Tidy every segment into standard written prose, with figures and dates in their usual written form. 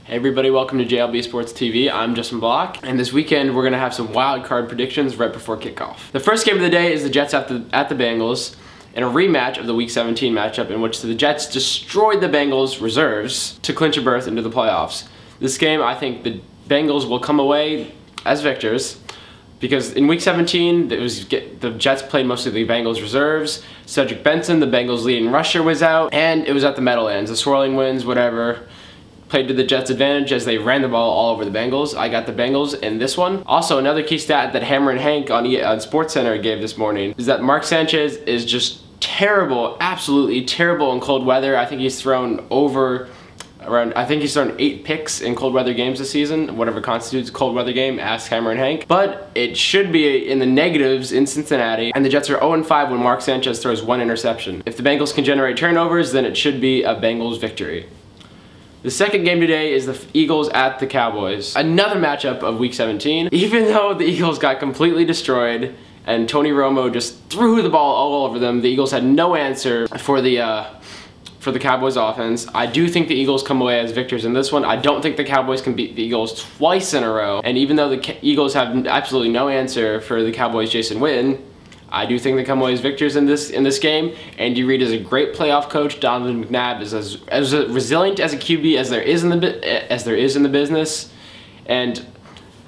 Hey everybody, welcome to JLB Sports TV. I'm Justin Block, and this weekend we're going to have some wild card predictions right before kickoff. The first game of the day is the Jets at the Bengals in a rematch of the Week 17 matchup in which the Jets destroyed the Bengals reserves to clinch a berth into the playoffs. This game, I think the Bengals will come away as victors because in Week 17, the Jets played mostly the Bengals reserves. Cedric Benson, the Bengals leading rusher, was out, and it was at the Meadowlands. The swirling winds, whatever, played to the Jets' advantage as they ran the ball all over the Bengals. I got the Bengals in this one. Also, another key stat that Hammer and Hank on SportsCenter gave this morning is that Mark Sanchez is just terrible, absolutely terrible in cold weather. I think he's thrown 8 picks in cold weather games this season, whatever constitutes a cold weather game, ask Hammer and Hank. But it should be in the negatives in Cincinnati, and the Jets are 0-5 when Mark Sanchez throws 1 interception. If the Bengals can generate turnovers, then it should be a Bengals victory. The second game today is the Eagles at the Cowboys. Another matchup of Week 17. Even though the Eagles got completely destroyed and Tony Romo just threw the ball all over them, the Eagles had no answer for the Cowboys offense. I do think the Eagles come away as victors in this one. I don't think the Cowboys can beat the Eagles twice in a row. And even though the Eagles have absolutely no answer for the Cowboys' Jason Witten, I do think they come away as victors in this game. Andy Reid is a great playoff coach. Donovan McNabb is as resilient as a QB as there is in the business. And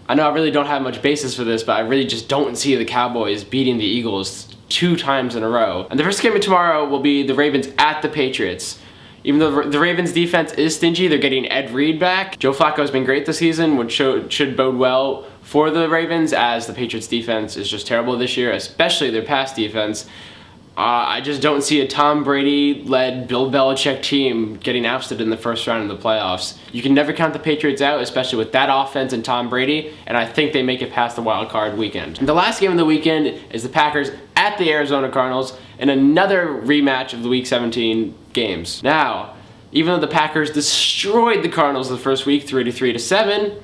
I know I really don't have much basis for this, but I really just don't see the Cowboys beating the Eagles 2 times in a row. And the first game of tomorrow will be the Ravens at the Patriots. Even though the Ravens defense is stingy, they're getting Ed Reed back. Joe Flacco has been great this season, which should bode well for the Ravens, as the Patriots defense is just terrible this year, especially their pass defense. I just don't see a Tom Brady-led Bill Belichick team getting ousted in the first round of the playoffs. You can never count the Patriots out, especially with that offense and Tom Brady, and I think they make it past the wild card weekend. And the last game of the weekend is the Packers at the Arizona Cardinals in another rematch of the Week 17 games. Now, even though the Packers destroyed the Cardinals the first week 33-7,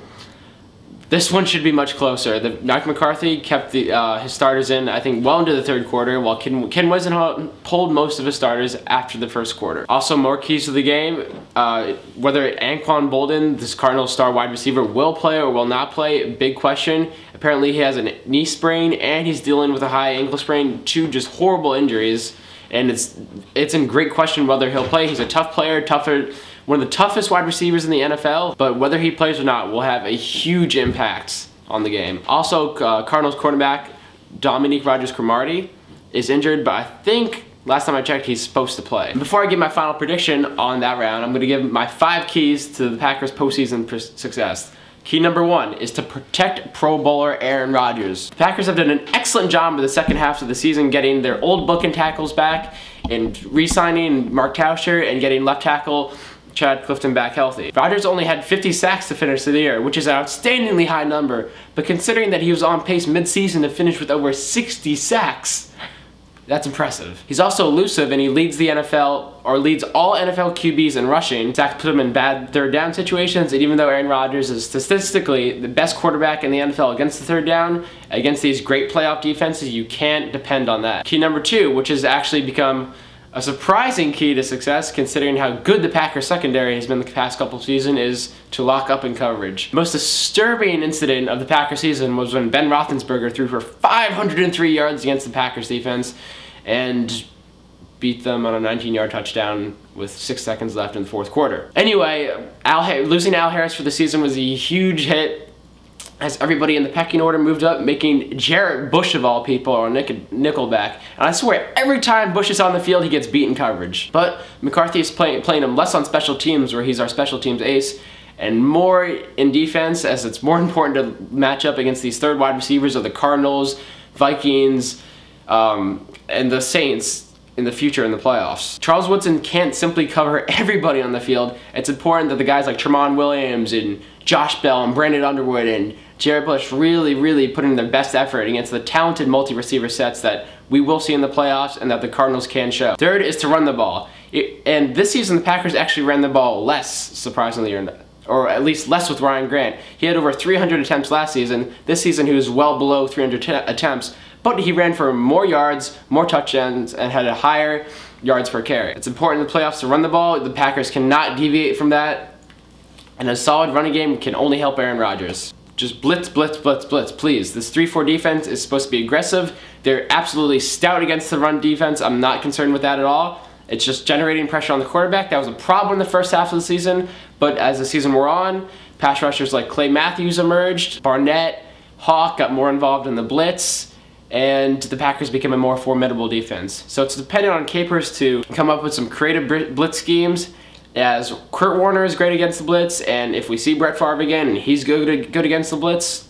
this one should be much closer. Mike McCarthy kept his starters in, I think, well into the third quarter, while Ken Whisenhunt pulled most of his starters after the first quarter. Also, more keys to the game, whether Anquan Boldin, this Cardinals star wide receiver, will play or will not play, big question. Apparently he has a knee sprain and he's dealing with a high ankle sprain, 2 just horrible injuries. And it's in great question whether he'll play. He's a tough player, one of the toughest wide receivers in the NFL, but whether he plays or not will have a huge impact on the game. Also, Cardinals cornerback Dominique Rodgers-Cromartie is injured, but I think last time I checked, he's supposed to play. Before I give my final prediction on that round, I'm going to give my 5 keys to the Packers' postseason success. Key number 1 is to protect Pro Bowler Aaron Rodgers. The Packers have done an excellent job in the second half of the season getting their old book and tackles back and re-signing Mark Tauscher and getting left tackle Chad Clifton back healthy. Rodgers only had 50 sacks to finish the year, which is an outstandingly high number, but considering that he was on pace mid-season to finish with over 60 sacks, that's impressive. He's also elusive, and he leads the NFL, or leads all NFL QBs in rushing. Sacks put him in bad third down situations, and even though Aaron Rodgers is statistically the best quarterback in the NFL against the third down, against these great playoff defenses, you can't depend on that. Key number 2, which has actually become a surprising key to success, considering how good the Packers secondary has been the past couple of seasons, is to lock up in coverage. The most disturbing incident of the Packers season was when Ben Roethlisberger threw for 503 yards against the Packers defense and beat them on a 19-yard touchdown with 6 seconds left in the fourth quarter. Anyway, losing Al Harris for the season was a huge hit, as everybody in the pecking order moved up, making Jarrett Bush, of all people, or Nickelback. And I swear, every time Bush is on the field, he gets beat in coverage. But McCarthy is playing him less on special teams, where he's our special teams ace, and more in defense, as it's more important to match up against these third wide receivers of the Cardinals, Vikings, and the Saints in the future in the playoffs. Charles Woodson can't simply cover everybody on the field. It's important that the guys like Tramon Williams and Josh Bell and Brandon Underwood and Jarrett Bush really put in their best effort against the talented multi-receiver sets that we will see in the playoffs and that the Cardinals can show. Third is to run the ball. And this season, the Packers actually ran the ball less, surprisingly, or at least less with Ryan Grant. He had over 300 attempts last season. This season, he was well below 300 attempts, but he ran for more yards, more touchdowns, and had a higher yards per carry. It's important in the playoffs to run the ball. The Packers cannot deviate from that. And a solid running game can only help Aaron Rodgers. Just blitz, blitz, blitz, blitz, please. This 3-4 defense is supposed to be aggressive. They're absolutely stout against the run defense. I'm not concerned with that at all. It's just generating pressure on the quarterback. That was a problem in the first half of the season, but as the season wore on, pass rushers like Clay Matthews emerged, Barnett, Hawk got more involved in the blitz, and the Packers became a more formidable defense. So it's dependent on Capers to come up with some creative blitz schemes, as Kurt Warner is great against the blitz, and if we see Brett Favre again, and he's good against the blitz,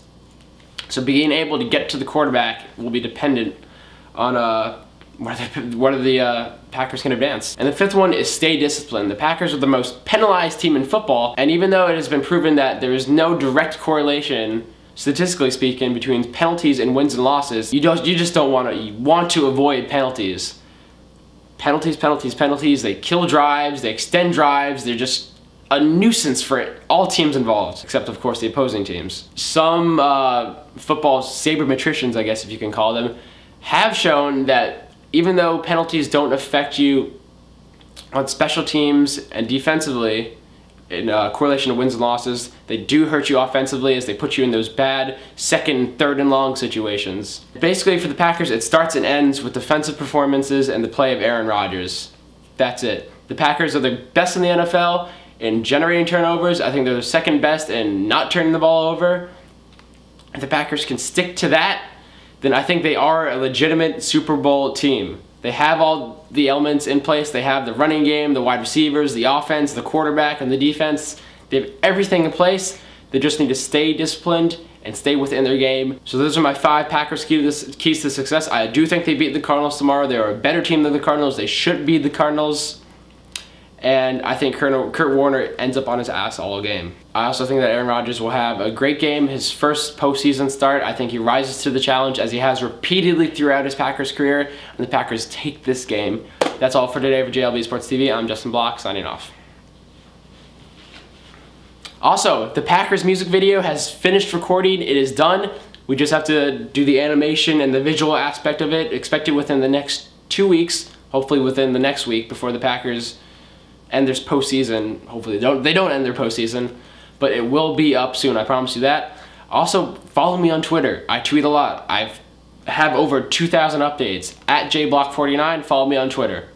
so being able to get to the quarterback will be dependent on whether the Packers can advance. And the fifth one is stay disciplined. The Packers are the most penalized team in football, and even though it has been proven that there is no direct correlation, statistically speaking, between penalties and wins and losses, you just don't want to. You want to avoid penalties. Penalties, penalties, penalties. They kill drives. They extend drives. They're just a nuisance for all teams involved, except of course the opposing teams. Some football sabermetricians, I guess if you can call them, have shown that even though penalties don't affect you on special teams and defensively, in correlation to wins and losses, they do hurt you offensively as they put you in those bad second, third and long situations. Basically for the Packers, it starts and ends with defensive performances and the play of Aaron Rodgers. That's it. The Packers are the best in the NFL in generating turnovers. I think they're the second best in not turning the ball over. If the Packers can stick to that, then I think they are a legitimate Super Bowl team. They have all the elements in place. They have the running game, the wide receivers, the offense, the quarterback, and the defense. They have everything in place. They just need to stay disciplined and stay within their game. So those are my 5 Packers keys to success. I do think they beat the Cardinals tomorrow. They are a better team than the Cardinals. They should beat the Cardinals. And I think Kurt Warner ends up on his ass all game. I also think that Aaron Rodgers will have a great game, his first postseason start. I think he rises to the challenge as he has repeatedly throughout his Packers career, and the Packers take this game. That's all for today for JLB Sports TV. I'm Justin Block, signing off. Also, the Packers music video has finished recording. It is done. We just have to do the animation and the visual aspect of it, expected within the next 2 weeks, hopefully within the next week before the Packers end their postseason. Hopefully they don't end their postseason, but it will be up soon, I promise you that. Also, follow me on Twitter. I tweet a lot. I have over 2,000 updates. @JBlock49, follow me on Twitter.